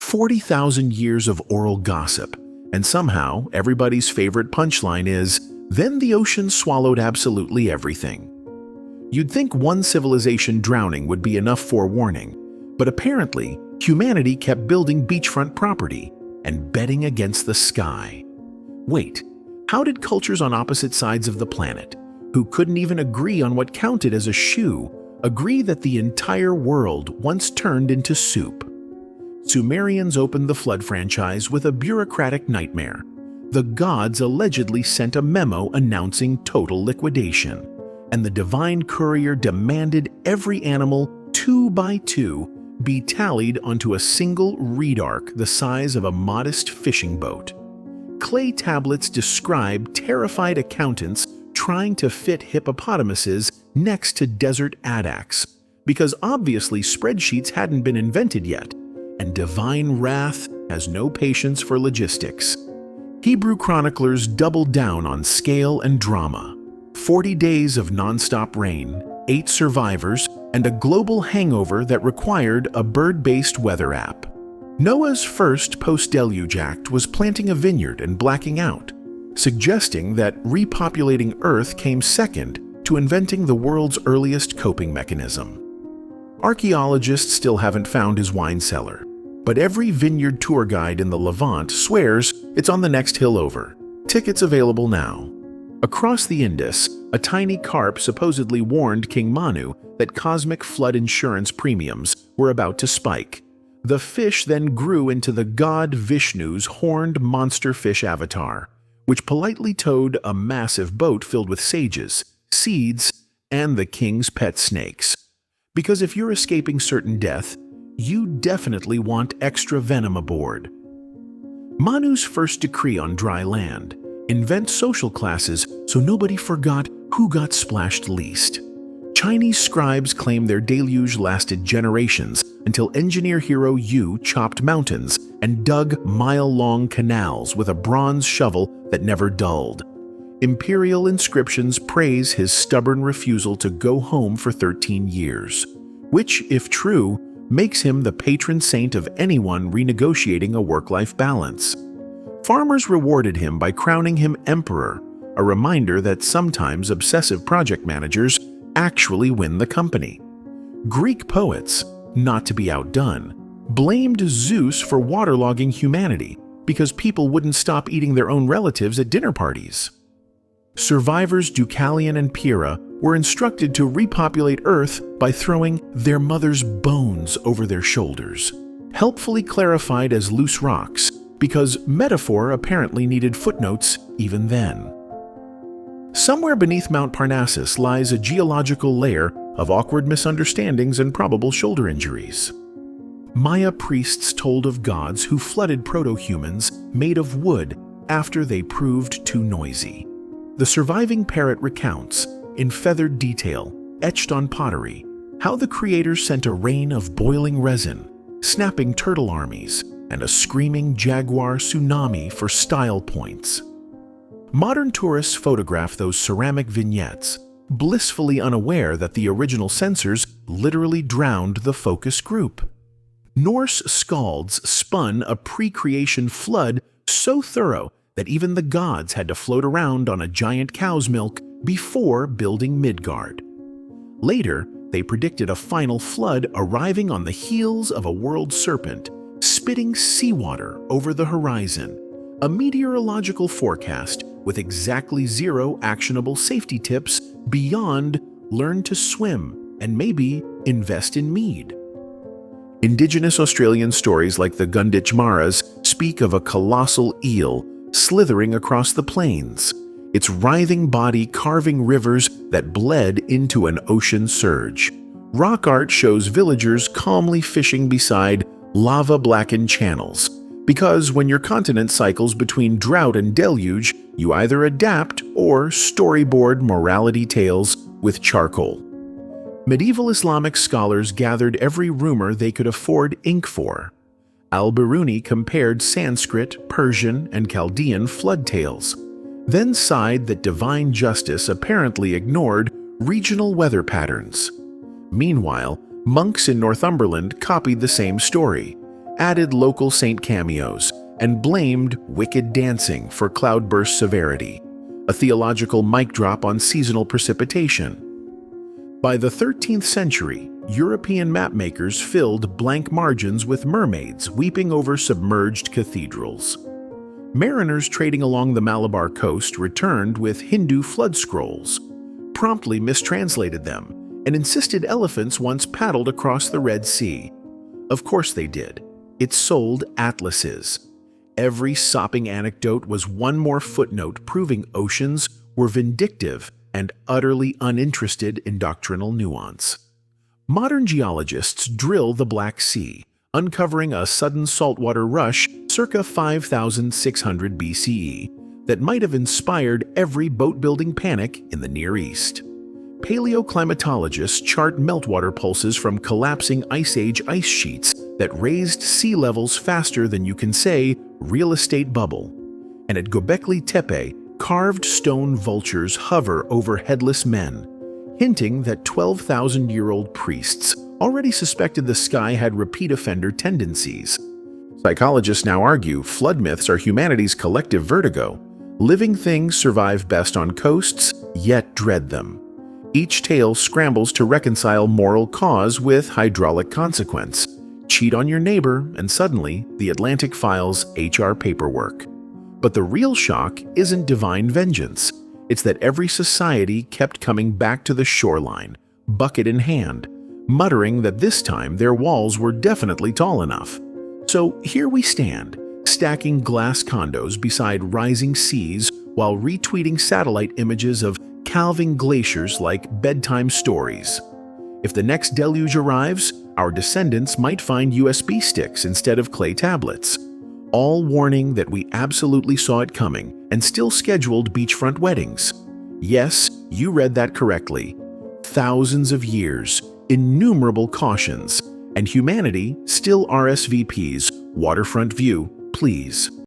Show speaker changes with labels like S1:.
S1: 40,000 years of oral gossip, and somehow everybody's favorite punchline is, "Then the ocean swallowed absolutely everything." You'd think one civilization drowning would be enough forewarning, but apparently humanity kept building beachfront property and betting against the sky. Wait, how did cultures on opposite sides of the planet, who couldn't even agree on what counted as a shoe, agree that the entire world once turned into soup? Sumerians opened the Flood franchise with a bureaucratic nightmare. The gods allegedly sent a memo announcing total liquidation, and the divine courier demanded every animal 2 by 2 be tallied onto a single reed arc the size of a modest fishing boat. Clay tablets describe terrified accountants trying to fit hippopotamuses next to desert addax, because obviously spreadsheets hadn't been invented yet, and divine wrath has no patience for logistics. Hebrew chroniclers doubled down on scale and drama. 40 days of non-stop rain, 8 survivors, and a global hangover that required a bird-based weather app. Noah's first post-deluge act was planting a vineyard and blacking out, suggesting that repopulating Earth came second to inventing the world's earliest coping mechanism. Archaeologists still haven't found his wine cellar, but every vineyard tour guide in the Levant swears it's on the next hill over. Tickets available now. Across the Indus, a tiny carp supposedly warned King Manu that cosmic flood insurance premiums were about to spike. The fish then grew into the god Vishnu's horned monster fish avatar, which politely towed a massive boat filled with sages, seeds, and the king's pet snakes. Because if you're escaping certain death, you definitely want extra venom aboard. Manu's first decree on dry land: invent social classes so nobody forgot who got splashed least. Chinese scribes claim their deluge lasted generations until engineer hero Yu chopped mountains and dug mile-long canals with a bronze shovel that never dulled. Imperial inscriptions praise his stubborn refusal to go home for 13 years, which, if true, makes him the patron saint of anyone renegotiating a work-life balance. Farmers rewarded him by crowning him emperor, a reminder that sometimes obsessive project managers actually win the company. Greek poets, not to be outdone, blamed Zeus for waterlogging humanity because people wouldn't stop eating their own relatives at dinner parties. Survivors Deucalion and Pyrrha were instructed to repopulate Earth by throwing their mother's bones over their shoulders, helpfully clarified as loose rocks, because metaphor apparently needed footnotes even then. Somewhere beneath Mount Parnassus lies a geological layer of awkward misunderstandings and probable shoulder injuries. Maya priests told of gods who flooded proto-humans made of wood after they proved too noisy. The surviving parrot recounts, in feathered detail, etched on pottery, how the creators sent a rain of boiling resin, snapping turtle armies, and a screaming jaguar tsunami for style points. Modern tourists photograph those ceramic vignettes, blissfully unaware that the original censors literally drowned the focus group. Norse skalds spun a pre-creation flood so thorough that even the gods had to float around on a giant cow's milk before building Midgard. Later, they predicted a final flood arriving on the heels of a world serpent, spitting seawater over the horizon, a meteorological forecast with exactly 0 actionable safety tips beyond learn to swim and maybe invest in mead. Indigenous Australian stories like the Gunditj Maras speak of a colossal eel slithering across the plains, its writhing body carving rivers that bled into an ocean surge. Rock art shows villagers calmly fishing beside lava-blackened channels, because when your continent cycles between drought and deluge, you either adapt or storyboard morality tales with charcoal. Medieval Islamic scholars gathered every rumor they could afford ink for. Al-Biruni compared Sanskrit, Persian, and Chaldean flood tales, then sighed that divine justice apparently ignored regional weather patterns. Meanwhile, monks in Northumberland copied the same story, added local saint cameos, and blamed wicked dancing for cloudburst severity, a theological mic drop on seasonal precipitation. By the 13th century, European mapmakers filled blank margins with mermaids weeping over submerged cathedrals. Mariners trading along the Malabar coast returned with Hindu flood scrolls, promptly mistranslated them, and insisted elephants once paddled across the Red Sea. Of course they did. It sold atlases. Every sopping anecdote was one more footnote proving oceans were vindictive and utterly uninterested in doctrinal nuance. Modern geologists drill the Black Sea, uncovering a sudden saltwater rush circa 5,600 BCE that might have inspired every boat-building panic in the Near East. Paleoclimatologists chart meltwater pulses from collapsing Ice Age ice sheets that raised sea levels faster than you can say real estate bubble. And at Göbekli Tepe, carved stone vultures hover over headless men, hinting that 12,000-year-old priests already suspected the sky had repeat offender tendencies. Psychologists now argue flood myths are humanity's collective vertigo. Living things survive best on coasts, yet dread them. Each tale scrambles to reconcile moral cause with hydraulic consequence. Cheat on your neighbor, and suddenly the Atlantic files HR paperwork. But the real shock isn't divine vengeance. It's that every society kept coming back to the shoreline, bucket in hand, muttering that this time their walls were definitely tall enough. So here we stand, stacking glass condos beside rising seas while retweeting satellite images of calving glaciers like bedtime stories. If the next deluge arrives, our descendants might find USB sticks instead of clay tablets. All warning that we absolutely saw it coming and still scheduled beachfront weddings. Yes, you read that correctly. Thousands of years, innumerable cautions, and humanity still RSVPs waterfront view, please.